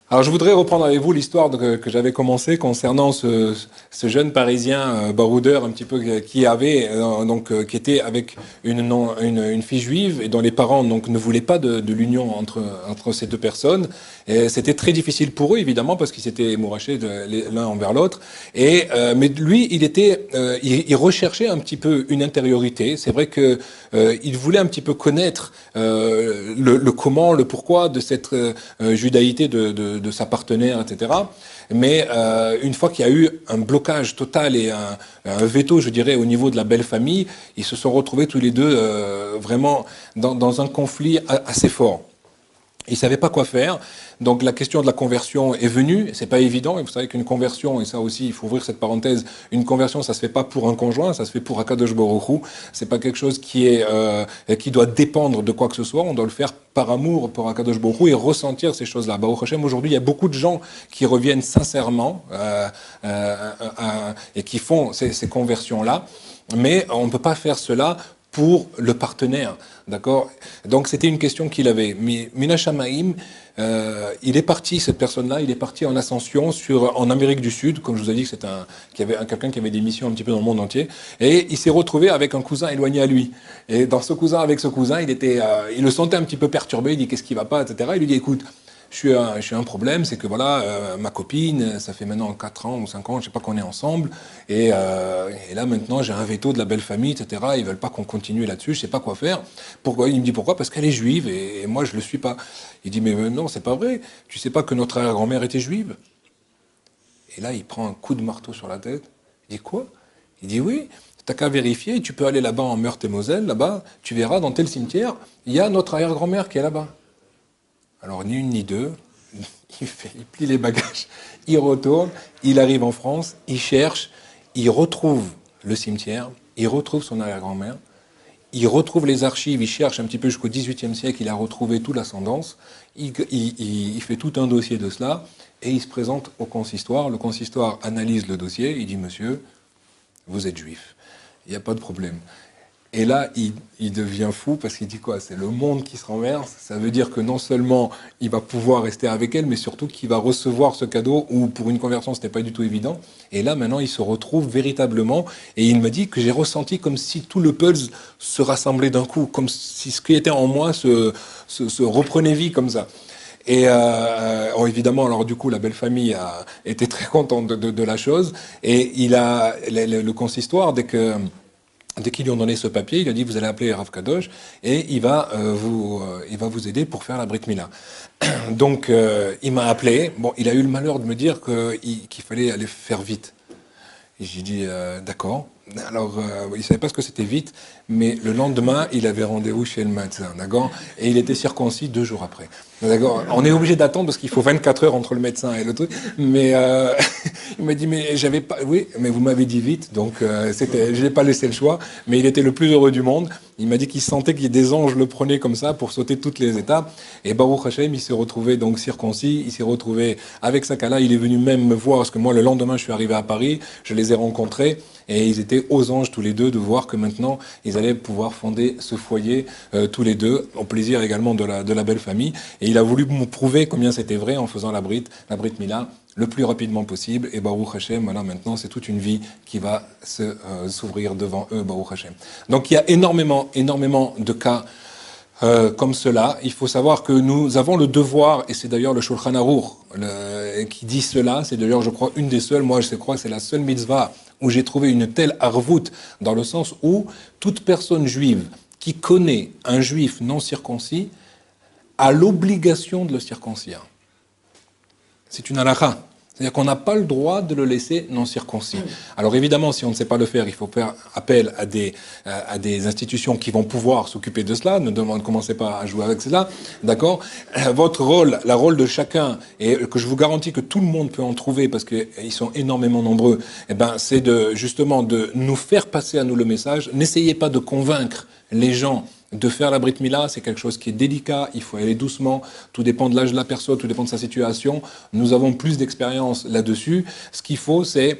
Alors, je voudrais reprendre avec vous l'histoire que j'avais commencé concernant ce jeune Parisien baroudeur un petit peu qui avait qui était avec une fille juive et dont les parents donc ne voulaient pas de l'union entre ces deux personnes. Et c'était très difficile pour eux évidemment parce qu'ils s'étaient émourachés l'un envers l'autre. Mais lui, il recherchait un petit peu une intériorité. C'est vrai que il voulait un petit peu connaître le comment, le pourquoi de cette judaïté de sa partenaire, etc. Mais une fois qu'il y a eu un blocage total et un veto, je dirais, au niveau de la belle famille, ils se sont retrouvés tous les deux vraiment dans un conflit assez fort. Ils ne savaient pas quoi faire. Donc la question de la conversion est venue. C'est pas évident. Et vous savez qu'une conversion, et ça aussi, il faut ouvrir cette parenthèse, une conversion, ça se fait pas pour un conjoint, ça se fait pour Akadosh Baruch Hu. C'est pas quelque chose qui doit dépendre de quoi que ce soit. On doit le faire par amour pour Akadosh Baruch Hu et ressentir ces choses-là. Baruch Hashem, aujourd'hui, il y a beaucoup de gens qui reviennent sincèrement et qui font ces conversions-là. Mais on ne peut pas faire cela pour le partenaire, d'accord? Donc c'était une question qu'il avait. Mina Shamaim, il est parti, cette personne-là, il est parti en ascension en Amérique du Sud, comme je vous ai dit que qu'il y avait quelqu'un qui avait des missions un petit peu dans le monde entier, et il s'est retrouvé avec un cousin éloigné à lui. Et dans ce cousin, avec ce cousin, il le sentait un petit peu perturbé, il dit qu'est-ce qui va pas, etc. Il lui dit écoute, je suis un problème, c'est que voilà, ma copine, ça fait maintenant 4 ans ou 5 ans, je sais pas qu'on est ensemble, et là maintenant j'ai un veto de la belle famille, etc. Ils veulent pas qu'on continue là-dessus, je sais pas quoi faire. Pourquoi? Il me dit pourquoi? Parce qu'elle est juive et moi je le suis pas. Il dit mais non, c'est pas vrai. Tu sais pas que notre arrière-grand-mère était juive? Et là il prend un coup de marteau sur la tête. Il dit quoi? Il dit oui. T'as qu'à vérifier, tu peux aller là-bas en Meurthe-et-Moselle, là-bas, tu verras dans tel cimetière, il y a notre arrière-grand-mère qui est là-bas. Alors, ni une ni deux, il plie les bagages, il retourne, il arrive en France, il cherche, il retrouve le cimetière, il retrouve son arrière-grand-mère, il retrouve les archives, il cherche un petit peu jusqu'au XVIIIe siècle, il a retrouvé toute l'ascendance, il fait tout un dossier de cela, et il se présente au consistoire. Le consistoire analyse le dossier, il dit, monsieur, vous êtes juif, il n'y a pas de problème. Et là, il devient fou parce qu'il dit quoi? C'est le monde qui se renverse. Ça veut dire que non seulement il va pouvoir rester avec elle, mais surtout qu'il va recevoir ce cadeau où pour une conversion, c'était pas du tout évident. Et là, maintenant, il se retrouve véritablement. Et il me dit que j'ai ressenti comme si tout le puzzle se rassemblait d'un coup, comme si ce qui était en moi se reprenait vie comme ça. Évidemment, alors du coup, la belle famille a été très contente de la chose. Et le consistoire, dès qu'ils lui ont donné ce papier, il a dit vous allez appeler Rav Kadosh et il va vous aider pour faire la Brit Mila. Donc il m'a appelé. Bon, il a eu le malheur de me dire qu'il fallait aller faire vite. Et j'ai dit d'accord. Alors il savait pas ce que c'était vite, mais le lendemain il avait rendez-vous chez le médecin, d'accord. Et il était circoncis 2 jours après. D'accord. On est obligé d'attendre parce qu'il faut 24 heures entre le médecin et le truc. Mais il m'a dit mais j'avais pas. Oui, mais vous m'avez dit vite, donc je n'ai pas laissé le choix. Mais il était le plus heureux du monde. Il m'a dit qu'il sentait qu'il y ait des anges le prenaient comme ça pour sauter toutes les étapes. Et Baruch Hashem, il s'est retrouvé donc circoncis. Il s'est retrouvé avec sa kala. Il est venu même me voir parce que moi le lendemain je suis arrivé à Paris. Je les ai rencontrés. Et ils étaient aux anges tous les deux de voir que maintenant ils allaient pouvoir fonder ce foyer tous les deux, au plaisir également de la belle famille. Et il a voulu me prouver combien c'était vrai en faisant la Brit Mila le plus rapidement possible. Et Baruch Hashem, voilà, maintenant c'est toute une vie qui va s'ouvrir devant eux, Baruch Hashem. Donc il y a énormément de cas comme cela. Il faut savoir que nous avons le devoir, et c'est d'ailleurs le Shulchan Aruch qui dit cela, c'est d'ailleurs je crois une des seules, moi je crois que c'est la seule mitzvah où j'ai trouvé une telle arvout, dans le sens où toute personne juive qui connaît un juif non circoncis a l'obligation de le circoncire. C'est une halakha. C'est-à-dire qu'on n'a pas le droit de le laisser non circoncis. Alors évidemment, si on ne sait pas le faire, il faut faire appel à des institutions qui vont pouvoir s'occuper de cela. Ne commencez pas à jouer avec cela, d'accord? Votre rôle, le rôle de chacun, et que je vous garantis que tout le monde peut en trouver parce qu'ils sont énormément nombreux, eh ben, c'est justement de nous faire passer à nous le message. N'essayez pas de convaincre les gens de faire la Brit Mila, c'est quelque chose qui est délicat, il faut aller doucement, tout dépend de l'âge de la personne, tout dépend de sa situation. Nous avons plus d'expérience là-dessus. Ce qu'il faut, c'est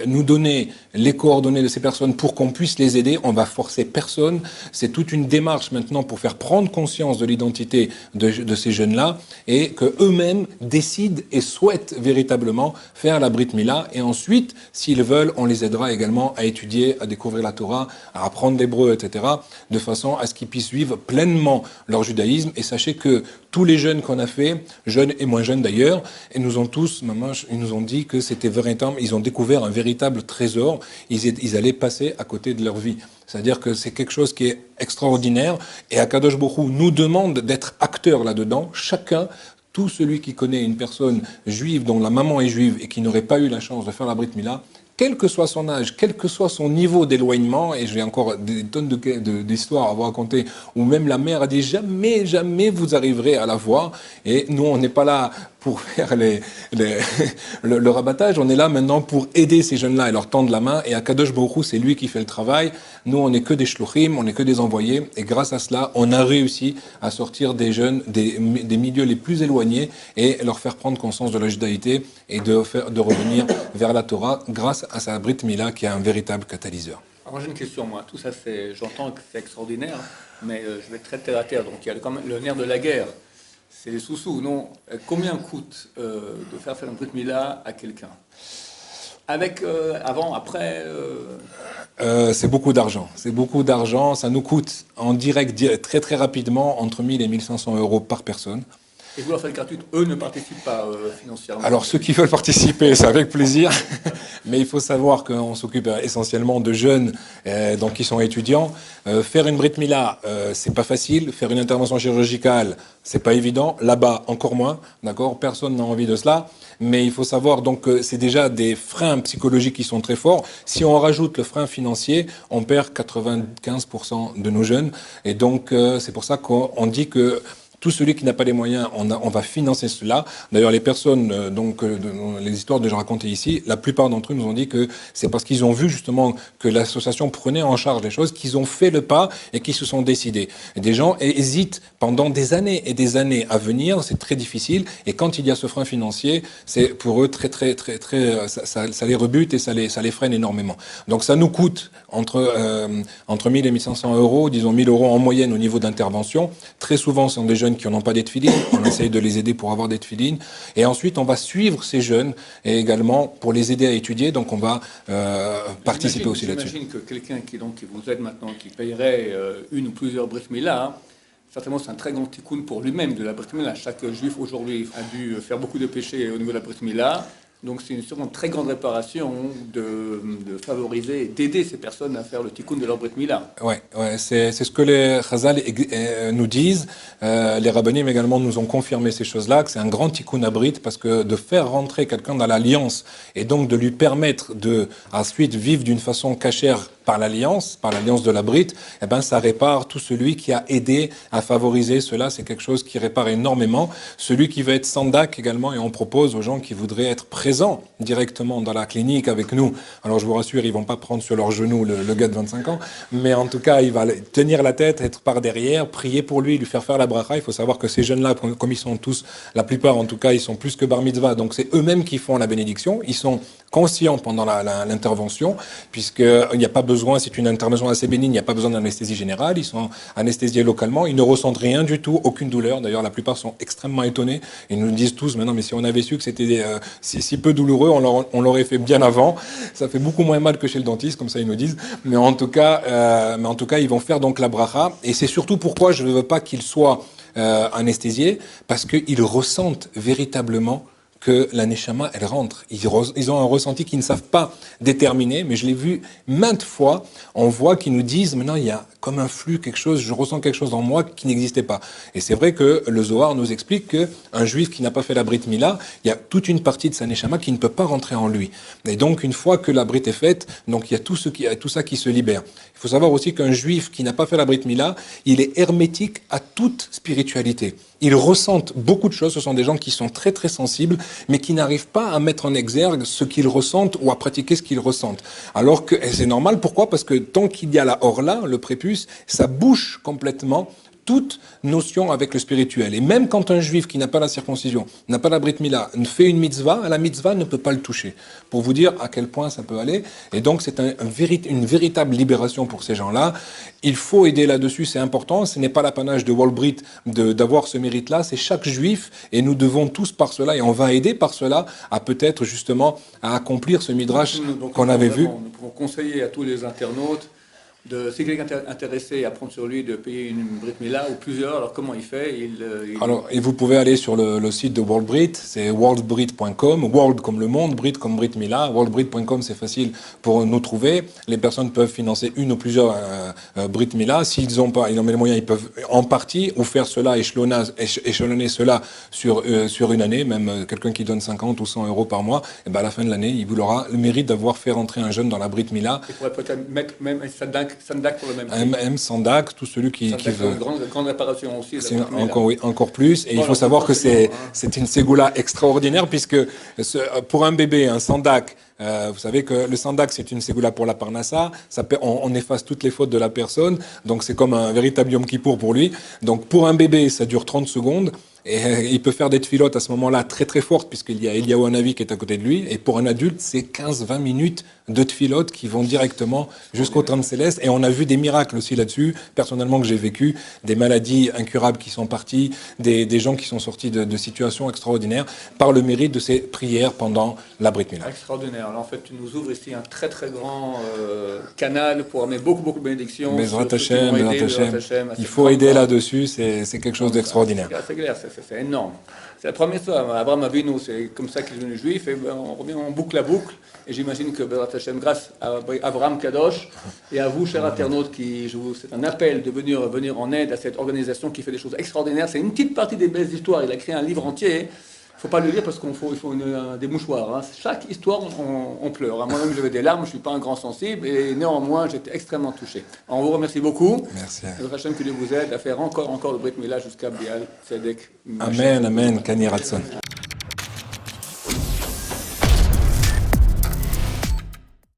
nous donner les coordonnées de ces personnes pour qu'on puisse les aider. On va forcer personne. C'est toute une démarche maintenant pour faire prendre conscience de l'identité de ces jeunes-là et que eux-mêmes décident et souhaitent véritablement faire la Brit Mila. Et ensuite, s'ils veulent, on les aidera également à étudier, à découvrir la Torah, à apprendre l'hébreu, etc., de façon à ce qu'ils puissent vivre pleinement leur judaïsme. Et sachez que tous les jeunes qu'on a fait, jeunes et moins jeunes d'ailleurs, et nous ont tous, maman, ils nous ont dit que c'était véritable, ils ont découvert un véritable trésor, ils allaient passer à côté de leur vie. C'est-à-dire que c'est quelque chose qui est extraordinaire, et Akadosh Baruch Hu nous demande d'être acteurs là-dedans, chacun. Tout celui qui connaît une personne juive dont la maman est juive et qui n'aurait pas eu la chance de faire la Brit Mila, quel que soit son âge, quel que soit son niveau d'éloignement, et j'ai encore des tonnes d'histoires à vous raconter, où même la mère a dit jamais, jamais vous arriverez à la voir, et nous on n'est pas là pour faire le rabattage, on est là maintenant pour aider ces jeunes-là et leur tendre la main, et Akadosh Baruch Hu, c'est lui qui fait le travail, nous on n'est que des shluchim, on n'est que des envoyés, et grâce à cela, on a réussi à sortir des jeunes des milieux les plus éloignés, et leur faire prendre conscience de la judaïté, et de revenir vers la Torah, grâce à sa Brit Mila qui est un véritable catalyseur. Alors j'ai une question, moi. Tout ça, j'entends que c'est extraordinaire, mais je vais être très terre à terre. Donc il y a quand même le nerf de la guerre. C'est les sous-sous, non? Combien coûte de faire une Brit Mila à quelqu'un? Avec, avant, après C'est beaucoup d'argent. C'est beaucoup d'argent. Ça nous coûte en direct, très très rapidement, entre 1000 et 1500 euros par personne. Et vous leur faites gratuite, eux ne participent pas financièrement? Alors ceux qui veulent participer, c'est avec plaisir, mais il faut savoir qu'on s'occupe essentiellement de jeunes donc qui sont étudiants. Faire une Brit Mila, c'est pas facile. Faire une intervention chirurgicale, c'est pas évident. Là-bas, encore moins, d'accord. Personne n'a envie de cela. Mais il faut savoir donc que c'est déjà des freins psychologiques qui sont très forts. Si on rajoute le frein financier, on perd 95% de nos jeunes. Et donc c'est pour ça qu'on dit que tout celui qui n'a pas les moyens, on va financer cela. D'ailleurs, les personnes, les histoires que j'ai racontées ici, la plupart d'entre eux nous ont dit que c'est parce qu'ils ont vu justement que l'association prenait en charge les choses, qu'ils ont fait le pas et qu'ils se sont décidés. Et des gens hésitent pendant des années et des années à venir, c'est très difficile. Et quand il y a ce frein financier, c'est pour eux très, ça les rebute et ça les freine énormément. Donc ça nous coûte entre 1000 et 1500 euros, disons 1000 euros en moyenne au niveau d'intervention. Très souvent, ce sont des jeunes qui n'ont pas des tefilines, on essaye de les aider pour avoir des tefilines, et ensuite on va suivre ces jeunes, et également pour les aider à étudier, donc on va participer aussi là-dessus. J'imagine que quelqu'un qui vous aide maintenant, qui payerait une ou plusieurs Brit Mila, certainement c'est un très grand tikkun pour lui-même de la Brit Mila. Chaque juif aujourd'hui a dû faire beaucoup de péchés au niveau de la Brit Mila. Donc c'est une très grande réparation de favoriser et d'aider ces personnes à faire le tikkun de leur Brit Mila. Ouais, c'est ce que les Chazal nous disent. Les rabbinim également nous ont confirmé ces choses-là, que c'est un grand tikkun à Brit, parce que de faire rentrer quelqu'un dans l'alliance et donc de lui permettre de ensuite vivre d'une façon cachère par l'alliance de la Brit, eh ben ça répare tout celui qui a aidé à favoriser cela. C'est quelque chose qui répare énormément. Celui qui veut être sandak également, et on propose aux gens qui voudraient être présents directement dans la clinique avec nous. Alors je vous rassure, ils vont pas prendre sur leurs genoux le gars de 25 ans, mais en tout cas, il va tenir la tête, être par derrière, prier pour lui, lui faire la bracha. Il faut savoir que ces jeunes-là, comme ils sont tous, la plupart en tout cas, ils sont plus que bar mitzvah, donc c'est eux-mêmes qui font la bénédiction. Ils sont conscients pendant l'intervention, puisqu'il n'y a pas besoin, c'est une intervention assez bénigne, il n'y a pas besoin d'anesthésie générale, ils sont anesthésiés localement, ils ne ressentent rien du tout, aucune douleur. D'ailleurs, la plupart sont extrêmement étonnés. Ils nous disent tous, maintenant, mais si on avait su que c'était si peu douloureux, on l'aurait fait bien avant. Ça fait beaucoup moins mal que chez le dentiste, comme ça ils nous disent. Mais en tout cas, ils vont faire donc la bracha. Et c'est surtout pourquoi je ne veux pas qu'ils soient anesthésiés, parce qu'ils ressentent véritablement que la neshama, elle rentre. Ils ont un ressenti qu'ils ne savent pas déterminer, mais je l'ai vu maintes fois. On voit qu'ils nous disent, maintenant, il y a comme un flux, quelque chose, je ressens quelque chose en moi qui n'existait pas. Et c'est vrai que le Zohar nous explique qu'un juif qui n'a pas fait la Brit Mila, il y a toute une partie de sa neshama qui ne peut pas rentrer en lui. Et donc, une fois que la Brit est faite, donc il y a tout ça qui se libère. Il faut savoir aussi qu'un juif qui n'a pas fait la Brit Mila, il est hermétique à toute spiritualité. Ils ressentent beaucoup de choses. Ce sont des gens qui sont très très sensibles, mais qui n'arrivent pas à mettre en exergue ce qu'ils ressentent ou à pratiquer ce qu'ils ressentent. Alors que c'est normal. Pourquoi? Parce que tant qu'il y a la orla, le prépuce, ça bouche complètement toute notion avec le spirituel. Et même quand un juif qui n'a pas la circoncision, n'a pas la Brit Mila, fait une mitzvah, la mitzvah ne peut pas le toucher. Pour vous dire à quel point ça peut aller. Et donc c'est une véritable libération pour ces gens-là. Il faut aider là-dessus, c'est important. Ce n'est pas l'apanage de Wall Brit d'avoir ce mérite-là, c'est chaque juif. Et nous devons tous par cela, et on va aider par cela, à peut-être justement à accomplir ce midrash qu'on avait vu. Nous pouvons conseiller à tous les internautes si quelqu'un est intéressé à prendre sur lui de payer une Brit Mila ou plusieurs, alors comment il fait? Alors, et vous pouvez aller sur le site de World Brit, c'est worldbrit.com, world comme le monde, Brit comme Brit Mila. Worldbrit.com, c'est facile pour nous trouver. Les personnes peuvent financer une ou plusieurs Brit Mila. S'ils n'ont pas, ils ont les moyens, ils peuvent en partie ou faire cela, échelonner cela sur une année. Même quelqu'un qui donne 50 ou 100 euros par mois, et ben à la fin de l'année, il aura le mérite d'avoir fait rentrer un jeune dans la Brit Mila. Il pourrait peut-être mettre même Sandak pour le même prix. Sandak, tout celui qui veut. Une grande réparation aussi. Encore plus. Et il faut savoir que c'est une ségoula extraordinaire puisque pour un bébé, un sandak, vous savez que le sandak, c'est une ségoula pour la parnassa. On efface toutes les fautes de la personne. Donc c'est comme un véritable Yom Kippour pour lui. Donc pour un bébé, ça dure 30 secondes. Et il peut faire des tfilotes à ce moment-là très très fortes puisqu'il y a Eliyahu Hanavi qui est à côté de lui. Et pour un adulte, c'est 15-20 minutes de tfilotes qui vont directement jusqu'au trône céleste. Et on a vu des miracles aussi là-dessus, personnellement que j'ai vécu, des maladies incurables qui sont parties, des gens qui sont sortis de situations extraordinaires par le mérite de ces prières pendant la Brit Mila. Extraordinaire. Alors en fait, tu nous ouvres ici un très très grand canal pour amener beaucoup de bénédictions. Bezrat Hashem. Il faut aider là-dessus, c'est quelque chose d'extraordinaire. C'est clair, c'est énorme. C'est la première fois. Abraham Avinu, c'est comme ça qu'il est devenu juif. Et on revient en boucle à boucle. Et j'imagine que Bezrat Hashem, grâce à Abraham Kadosh et à vous, chers internautes, c'est un appel de venir en aide à cette organisation qui fait des choses extraordinaires. C'est une petite partie des belles histoires. Il a créé un livre entier. Il ne faut pas le lire parce qu'il faut des mouchoirs. Hein. Chaque histoire, on pleure. Moi-même, j'avais des larmes, je ne suis pas un grand sensible, et néanmoins, j'étais extrêmement touché. Alors, on vous remercie beaucoup. Merci. Hachem, que Dieu vous aide à faire encore le Brit Mila jusqu'à Bial, Tzedek. Amen, Amen, Kani Ratson.